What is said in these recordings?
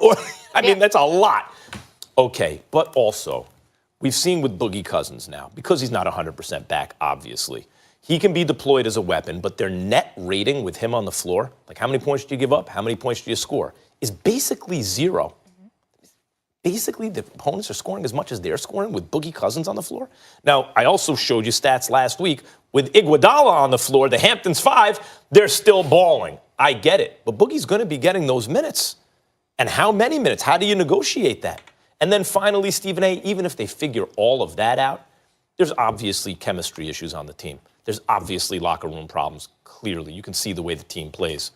Or, I mean, that's a lot. Okay, but also, we've seen with Boogie Cousins now, because he's not 100% back, obviously, he can be deployed as a weapon, but their net rating with him on the floor, like how many points do you give up, how many points do you score, is basically zero. Basically, the opponents are scoring as much as they're scoring with Boogie Cousins on the floor. Now, I also showed you stats last week. With Iguodala on the floor, the Hamptons 5, they're still balling. I get it. But Boogie's going to be getting those minutes. And how many minutes? How do you negotiate that? And then finally, Stephen A., even if they figure all of that out, there's obviously chemistry issues on the team. There's obviously locker room problems, clearly. You can see the way the team plays.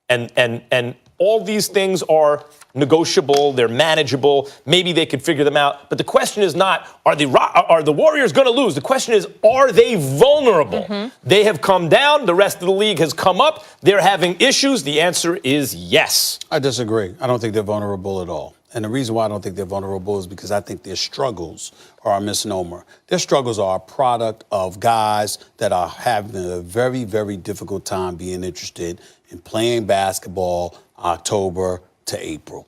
And all these things are negotiable, they're manageable, maybe they could figure them out. But the question is not, are the Warriors going to lose? The question is, are they vulnerable? They have come down, the rest of the league has come up, they're having issues. The answer is yes. I disagree. I don't think they're vulnerable at all. And the reason why I don't think they're vulnerable is because I think their struggles are a misnomer. Their struggles are a product of guys that are having a very, very difficult time being interested in playing basketball October to April.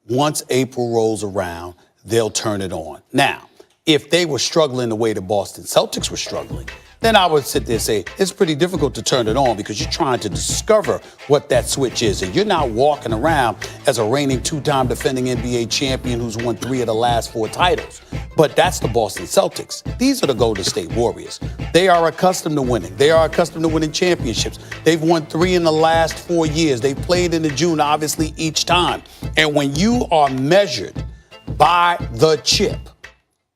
Once April rolls around, they'll turn it on. Now, if they were struggling the way the Boston Celtics were struggling, then I would sit there and say it's pretty difficult to turn it on because you're trying to discover what that switch is. And you're not walking around as a reigning two-time defending NBA champion who's won 3 of the last 4 titles. But that's the Boston Celtics. These are the Golden State Warriors. They are accustomed to winning. They are accustomed to winning championships. They've won 3 in the last 4 years. They've played in the June, obviously, each time. And when you are measured by the chip,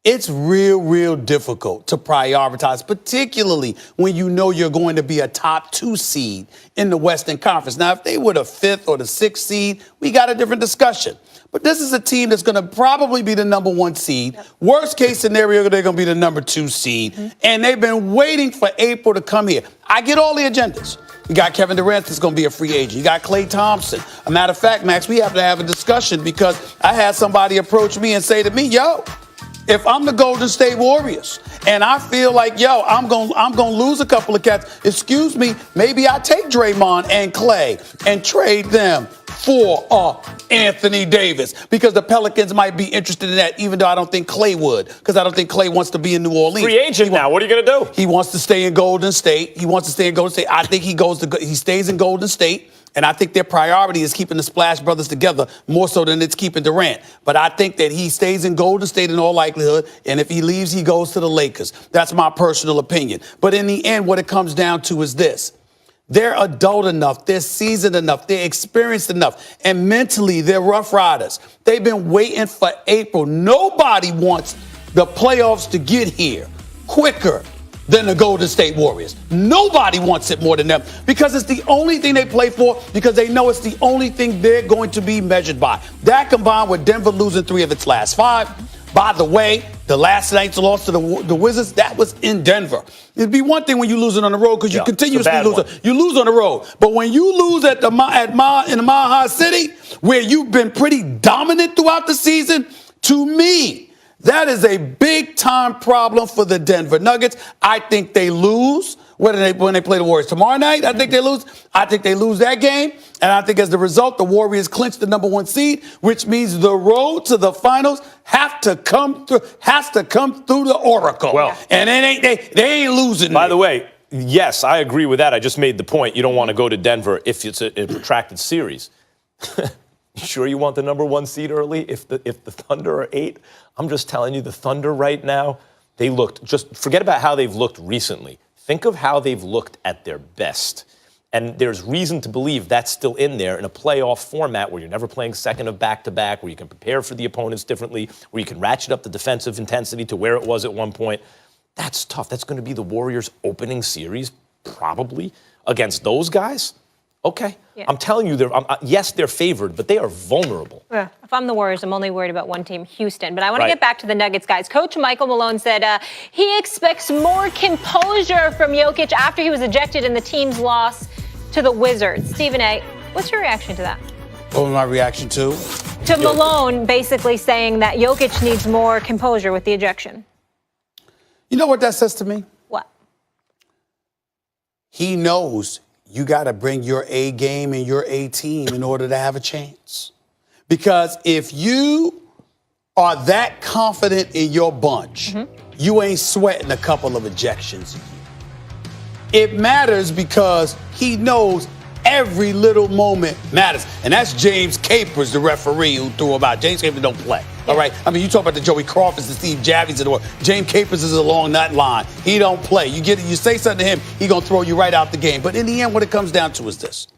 it's real difficult to prioritize, particularly when you know you're going to be a top 2 seed in the Western Conference. Now, if they were the 5th or the 6th seed, we got a different discussion. But this is a team that's going to probably be the number 1 seed. Yep. Worst case scenario, they're going to be the number 2 seed. And they've been waiting for April to come here. I get all the agendas. You got Kevin Durant that's going to be a free agent. You got Klay Thompson. A matter of fact, Max, we have to have a discussion because I had somebody approach me and say to me, yo, if I'm the Golden State Warriors and I feel like, I'm gonna lose a couple of cats, excuse me, maybe I take Draymond and Klay and trade them for Anthony Davis because the Pelicans might be interested in that, even though I don't think Klay would, because I don't think Klay wants to be in New Orleans. Free agent now. What are you going to do? He wants to stay in Golden State. I think he stays in Golden State. And I think their priority is keeping the Splash Brothers together more so than it's keeping Durant. But I think that he stays in Golden State in all likelihood. And if he leaves, he goes to the Lakers. That's my personal opinion. But in the end, what it comes down to is this. They're adult enough. They're seasoned enough. They're experienced enough. And mentally, they're rough riders. They've been waiting for April. Nobody wants the playoffs to get here quicker than the Golden State Warriors. Nobody wants it more than them because it's the only thing they play for, because they know it's the only thing they're going to be measured by. That combined with Denver losing 3 of its last 5. By the way, the last night's loss to the Wizards, that was in Denver. It'd be one thing when you lose it on the road because you continuously lose. You lose on the road. But when you lose in the Mile High City, where you've been pretty dominant throughout the season, to me, that is a big-time problem for the Denver Nuggets. I think they lose when they play the Warriors tomorrow night. I think they lose. I think they lose that game. And I think as the result, the Warriors clinch the number 1 seed, which means the road to the finals has to come through the Oracle. Well, and they ain't losing. By the way, yes, I agree with that. I just made the point. You don't want to go to Denver if it's a protracted series. You sure you want the number 1 seed early if the Thunder are 8? I'm just telling you, the Thunder right now, just forget about how they've looked recently. Think of how they've looked at their best. And there's reason to believe that's still in there in a playoff format where you're never playing second of back-to-back, where you can prepare for the opponents differently, where you can ratchet up the defensive intensity to where it was at one point. That's tough. That's going to be the Warriors' opening series, probably, against those guys. Okay. Yeah. I'm telling you, yes, they're favored, but they are vulnerable. Yeah. If I'm the Warriors, I'm only worried about one team, Houston. But I want to get back to the Nuggets, guys. Coach Michael Malone said he expects more composure from Jokic after he was ejected in the team's loss to the Wizards. Stephen A., what's your reaction to that? What was my reaction to? To Malone basically saying that Jokic needs more composure with the ejection. You know what that says to me? What? He knows you got to bring your A game and your A team in order to have a chance. Because if you are that confident in your bunch, you ain't sweating a couple of ejections. It matters because he knows every little moment matters. And that's James Capers, the referee, who threw him out. James Capers don't play. All right? I mean, you talk about the Joey Crawfords and Steve Javits of the world. James Capers is along that line. He don't play. You say something to him, he going to throw you right out the game. But in the end, what it comes down to is this.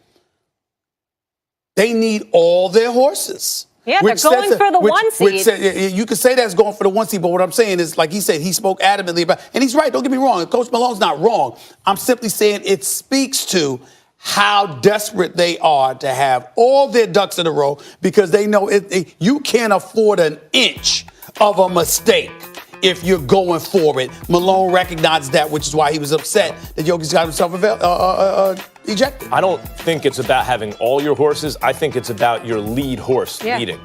They need all their horses. Yeah, they're going for the one seed. You could say that's going for the one seed, but what I'm saying is, like he said, he spoke adamantly about, and he's right, don't get me wrong, Coach Malone's not wrong. I'm simply saying it speaks to how desperate they are to have all their ducks in a row because they know you can't afford an inch of a mistake if you're going for it. Malone recognized that, which is why he was upset that Jokic got himself ejected. I don't think it's about having all your horses. I think it's about your lead horse leading.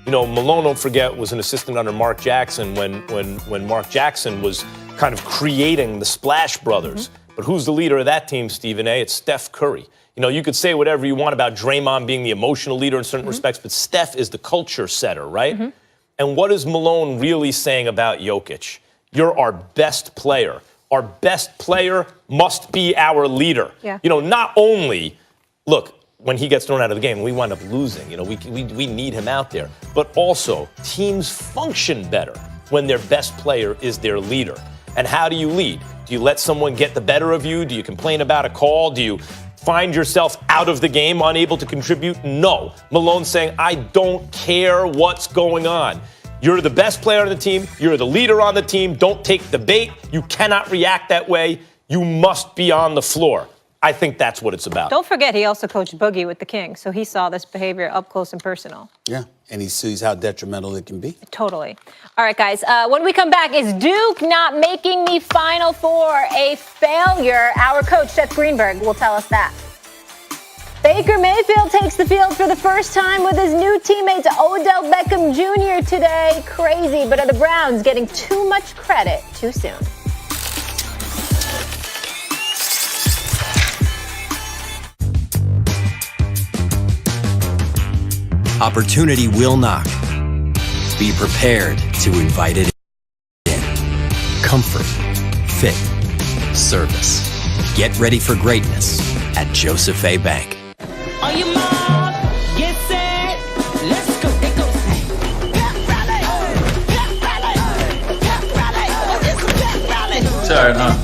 You know, Malone, don't forget, was an assistant under Mark Jackson when Mark Jackson was kind of creating the Splash Brothers. But who's the leader of that team, Stephen A? It's Steph Curry. You know, you could say whatever you want about Draymond being the emotional leader in certain respects, but Steph is the culture setter, right? And what is Malone really saying about Jokic? You're our best player. Our best player must be our leader. You know, not only, look, when he gets thrown out of the game, we wind up losing. You know, we need him out there. But also, teams function better when their best player is their leader. And how do you lead? Do you let someone get the better of you? Do you complain about a call? Do you find yourself out of the game, unable to contribute? No. Malone's saying, I don't care what's going on. You're the best player on the team. You're the leader on the team. Don't take the bait. You cannot react that way. You must be on the floor. I think that's what it's about. Don't forget, he also coached Boogie with the Kings, so he saw this behavior up close and personal. Yeah, and he sees how detrimental it can be. Totally. All right, guys, when we come back, is Duke not making the Final Four a failure? Our coach, Seth Greenberg, will tell us that. Baker Mayfield takes the field for the first time with his new teammate Odell Beckham Jr. today. Crazy, but are the Browns getting too much credit too soon? Opportunity will knock. Be prepared to invite it in. Comfort, fit, service. Get ready for greatness at Joseph A. Bank. On your mark, get set, let's go. It goes. Pep rally, pep rally, pep rally. Oh, it's a pep rally. Sorry, huh?